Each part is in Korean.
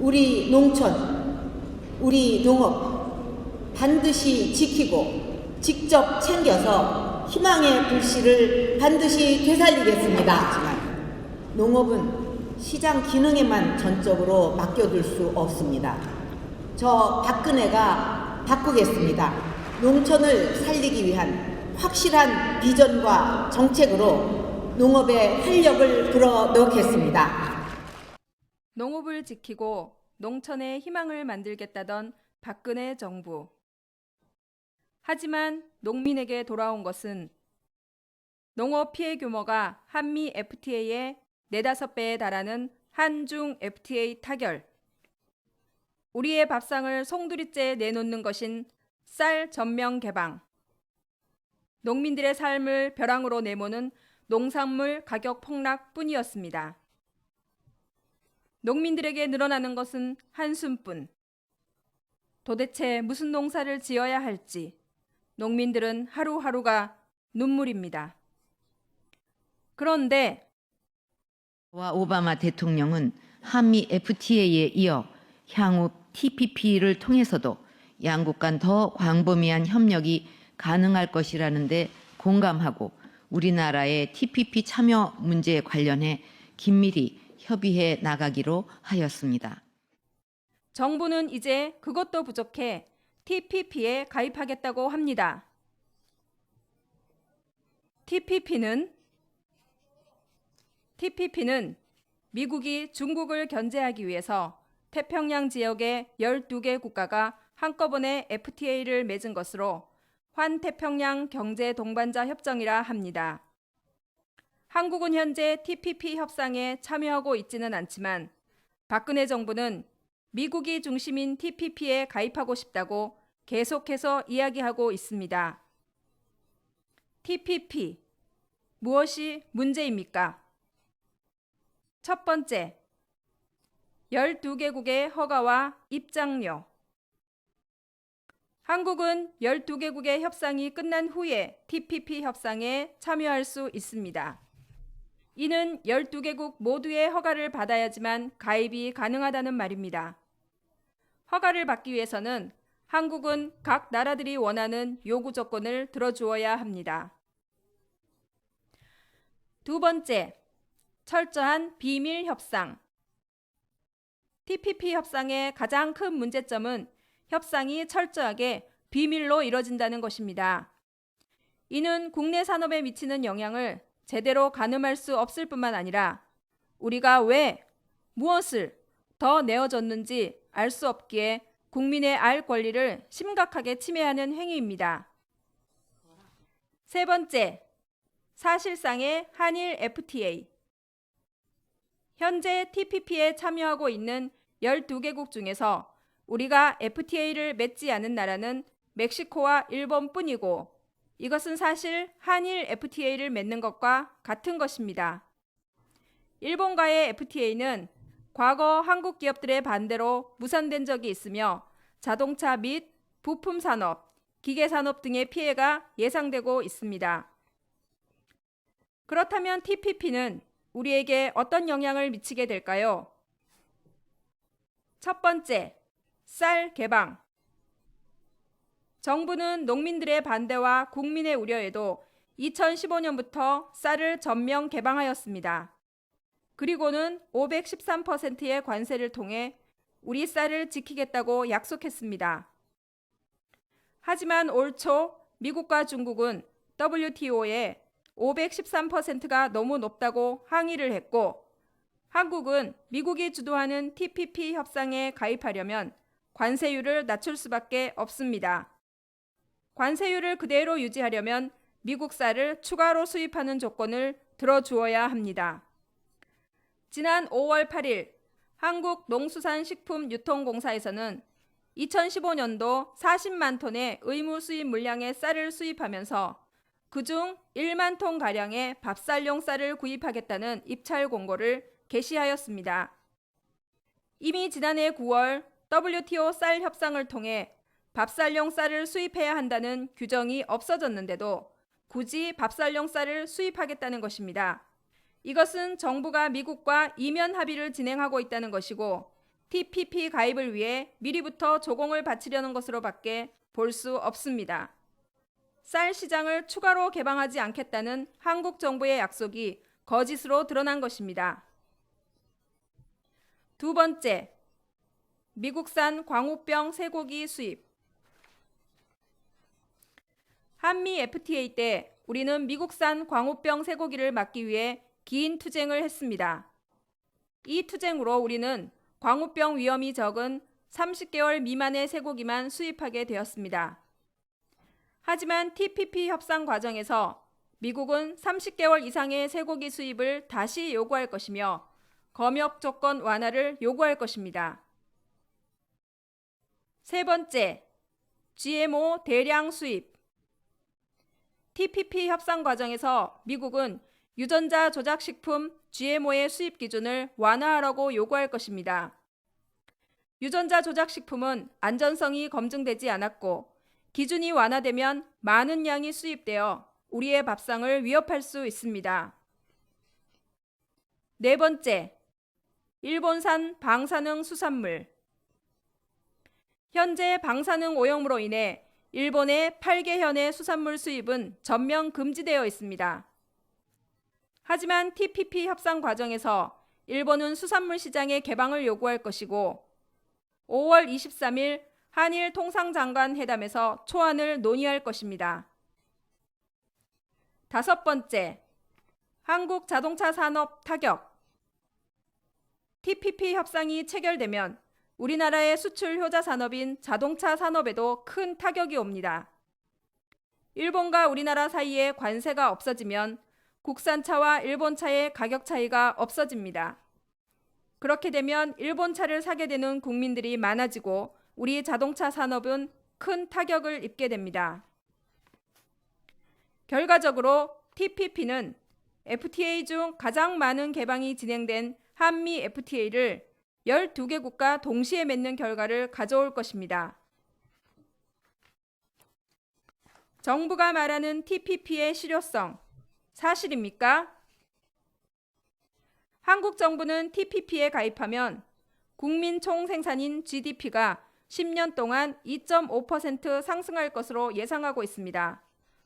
우리 농촌, 우리 농업 반드시 지키고 직접 챙겨서 희망의 불씨를 반드시 되살리겠습니다. 농업은 시장 기능에만 전적으로 맡겨둘 수 없습니다. 저 박근혜가 바꾸겠습니다. 농촌을 살리기 위한 확실한 비전과 정책으로 농업에 활력을 불어넣겠습니다. 농업을 지키고 농촌의 희망을 만들겠다던 박근혜 정부. 하지만 농민에게 돌아온 것은 농업 피해 규모가 한미 FTA의 4~5배에 달하는 한중 FTA 타결, 우리의 밥상을 송두리째 내놓는 것인 쌀 전면 개방, 농민들의 삶을 벼랑으로 내모는 농산물 가격 폭락뿐이었습니다. 농민들에게 늘어나는 것은 한숨뿐. 도대체 무슨 농사를 지어야 할지 농민들은 하루하루가 눈물입니다. 그런데 오바마 대통령은 한미 FTA에 이어 향후 TPP를 통해서도 양국 간 더 광범위한 협력이 가능할 것이라는 데 공감하고 우리나라의 TPP 참여 문제에 관련해 긴밀히 협의해 나가기로 하였습니다. 정부는 이제 그것도 부족해 TPP에 가입하겠다고 합니다. TPP는 미국이 중국을 견제하기 위해서 태평양 지역의 12개 국가가 한꺼번에 FTA를 맺은 것으로 환태평양 경제 동반자 협정이라 합니다. 한국은 현재 TPP 협상에 참여하고 있지는 않지만 박근혜 정부는 미국이 중심인 TPP에 가입하고 싶다고 계속해서 이야기하고 있습니다. TPP, 무엇이 문제입니까? 첫 번째, 12개국의 허가와 입장료. 한국은 12개국의 협상이 끝난 후에 TPP 협상에 참여할 수 있습니다. 이는 12개국 모두의 허가를 받아야지만 가입이 가능하다는 말입니다. 허가를 받기 위해서는 한국은 각 나라들이 원하는 요구 조건을 들어주어야 합니다. 두 번째, 철저한 비밀 협상. TPP 협상의 가장 큰 문제점은 협상이 철저하게 비밀로 이뤄진다는 것입니다. 이는 국내 산업에 미치는 영향을 제대로 가늠할 수 없을 뿐만 아니라 우리가 왜, 무엇을 더 내어줬는지 알 수 없기에 국민의 알 권리를 심각하게 침해하는 행위입니다. 세 번째, 사실상의 한일 FTA. 현재 TPP에 참여하고 있는 12개국 중에서 우리가 FTA를 맺지 않은 나라는 멕시코와 일본뿐이고 이것은 사실 한일 FTA를 맺는 것과 같은 것입니다. 일본과의 FTA는 과거 한국 기업들의 반대로 무산된 적이 있으며 자동차 및 부품 산업, 기계 산업 등의 피해가 예상되고 있습니다. 그렇다면 TPP는 우리에게 어떤 영향을 미치게 될까요? 첫 번째, 쌀 개방. 정부는 농민들의 반대와 국민의 우려에도 2015년부터 쌀을 전면 개방하였습니다. 그리고는 513%의 관세를 통해 우리 쌀을 지키겠다고 약속했습니다. 하지만 올 초 미국과 중국은 WTO에 513%가 너무 높다고 항의를 했고 한국은 미국이 주도하는 TPP 협상에 가입하려면 관세율을 낮출 수밖에 없습니다. 관세율을 그대로 유지하려면 미국 쌀을 추가로 수입하는 조건을 들어주어야 합니다. 지난 5월 8일 한국농수산식품유통공사에서는 2015년도 40만 톤의 의무 수입 물량의 쌀을 수입하면서 그중 1만 톤가량의 밥쌀용 쌀을 구입하겠다는 입찰 공고를 게시하였습니다. 이미 지난해 9월 WTO 쌀 협상을 통해 밥쌀용 쌀을 수입해야 한다는 규정이 없어졌는데도 굳이 밥쌀용 쌀을 수입하겠다는 것입니다. 이것은 정부가 미국과 이면 합의를 진행하고 있다는 것이고 TPP 가입을 위해 미리부터 조공을 바치려는 것으로 밖에 볼 수 없습니다. 쌀 시장을 추가로 개방하지 않겠다는 한국 정부의 약속이 거짓으로 드러난 것입니다. 두 번째, 미국산 광우병 쇠고기 수입. 한미 FTA 때 우리는 미국산 광우병 쇠고기를 막기 위해 긴 투쟁을 했습니다. 이 투쟁으로 우리는 광우병 위험이 적은 30개월 미만의 쇠고기만 수입하게 되었습니다. 하지만 TPP 협상 과정에서 미국은 30개월 이상의 쇠고기 수입을 다시 요구할 것이며 검역 조건 완화를 요구할 것입니다. 세 번째, GMO 대량 수입. TPP 협상 과정에서 미국은 유전자 조작 식품 GMO의 수입 기준을 완화하라고 요구할 것입니다. 유전자 조작 식품은 안전성이 검증되지 않았고 기준이 완화되면 많은 양이 수입되어 우리의 밥상을 위협할 수 있습니다. 네 번째, 일본산 방사능 수산물. 현재 방사능 오염으로 인해 일본의 8개현의 수산물 수입은 전면 금지되어 있습니다. 하지만 TPP 협상 과정에서 일본은 수산물 시장의 개방을 요구할 것이고 5월 23일 한일 통상장관 회담에서 초안을 논의할 것입니다. 다섯 번째, 한국 자동차 산업 타격. TPP 협상이 체결되면 우리나라의 수출 효자 산업인 자동차 산업에도 큰 타격이 옵니다. 일본과 우리나라 사이에 관세가 없어지면 국산차와 일본차의 가격 차이가 없어집니다. 그렇게 되면 일본 차를 사게 되는 국민들이 많아지고 우리 자동차 산업은 큰 타격을 입게 됩니다. 결과적으로 TPP는 FTA 중 가장 많은 개방이 진행된 한미 FTA를 12개 국가 동시에 맺는 결과를 가져올 것입니다. 정부가 말하는 TPP의 실효성, 사실입니까? 한국 정부는 TPP에 가입하면 국민 총생산인 GDP가 10년 동안 2.5% 상승할 것으로 예상하고 있습니다.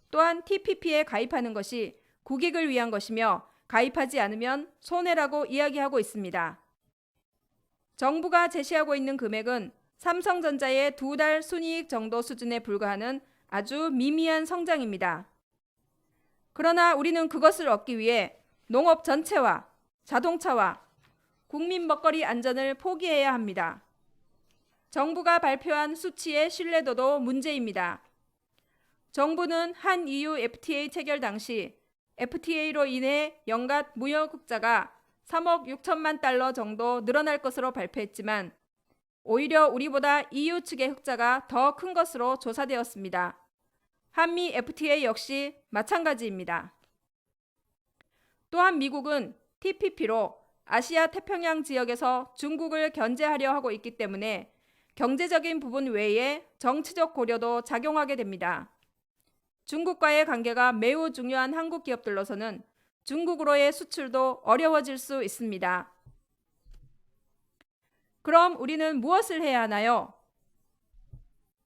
또한 TPP에 가입하는 것이 국익을 위한 것이며 가입하지 않으면 손해라고 이야기하고 있습니다. 정부가 제시하고 있는 금액은 삼성전자의 2달 순이익 정도 수준에 불과하는 아주 미미한 성장입니다. 그러나 우리는 그것을 얻기 위해 농업 전체와 자동차와 국민 먹거리 안전을 포기해야 합니다. 정부가 발표한 수치의 신뢰도도 문제입니다. 정부는 한-EU FTA 체결 당시 FTA로 인해 연간 무역 흑자가 3억 6천만 달러 정도 늘어날 것으로 발표했지만 오히려 우리보다 EU 측의 흑자가 더 큰 것으로 조사되었습니다. 한미 FTA 역시 마찬가지입니다. 또한 미국은 TPP로 아시아 태평양 지역에서 중국을 견제하려 하고 있기 때문에 경제적인 부분 외에 정치적 고려도 작용하게 됩니다. 중국과의 관계가 매우 중요한 한국 기업들로서는 중국으로의 수출도 어려워질 수 있습니다. 그럼 우리는 무엇을 해야 하나요?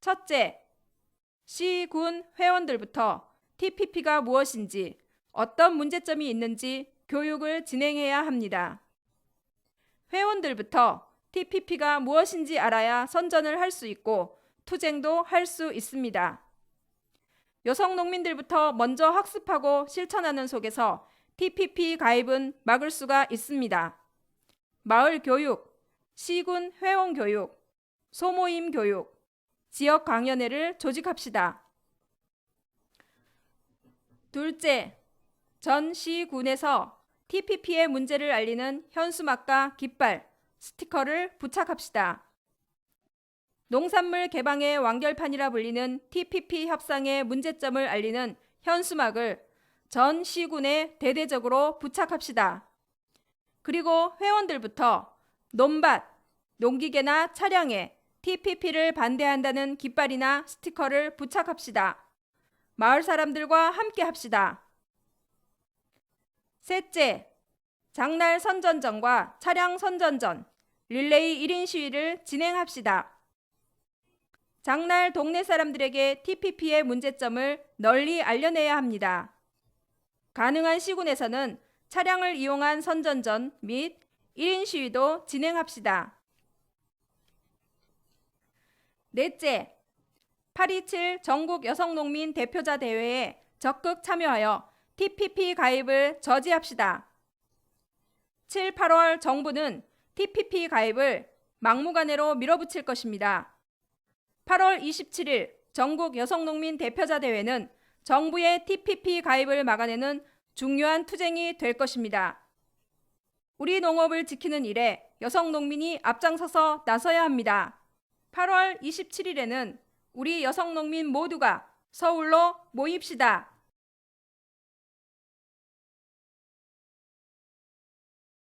첫째, 시군 회원들부터 TPP가 무엇인지, 어떤 문제점이 있는지 교육을 진행해야 합니다. 회원들부터 TPP가 무엇인지 알아야 선전을 할 수 있고 투쟁도 할 수 있습니다. 여성 농민들부터 먼저 학습하고 실천하는 속에서 TPP 가입은 막을 수가 있습니다. 마을 교육, 시군 회원 교육, 소모임 교육, 지역 강연회를 조직합시다. 둘째, 전 시군에서 TPP의 문제를 알리는 현수막과 깃발, 스티커를 부착합시다. 농산물 개방의 완결판이라 불리는 TPP 협상의 문제점을 알리는 현수막을 전 시군에 대대적으로 부착합시다. 그리고 회원들부터 논밭, 농기계나 차량에 TPP를 반대한다는 깃발이나 스티커를 부착합시다. 마을 사람들과 함께 합시다. 셋째, 장날 선전전과 차량 선전전, 릴레이 1인 시위를 진행합시다. 장날 동네 사람들에게 TPP의 문제점을 널리 알려내야 합니다. 가능한 시군에서는 차량을 이용한 선전전 및 1인 시위도 진행합시다. 넷째, 8.27 전국 여성농민 대표자 대회에 적극 참여하여 TPP 가입을 저지합시다. 7, 8월 정부는 TPP 가입을 막무가내로 밀어붙일 것입니다. 8월 27일 전국 여성농민 대표자 대회는 정부의 TPP 가입을 막아내는 중요한 투쟁이 될 것입니다. 우리 농업을 지키는 일에 여성농민이 앞장서서 나서야 합니다. 8월 27일에는 우리 여성농민 모두가 서울로 모입시다.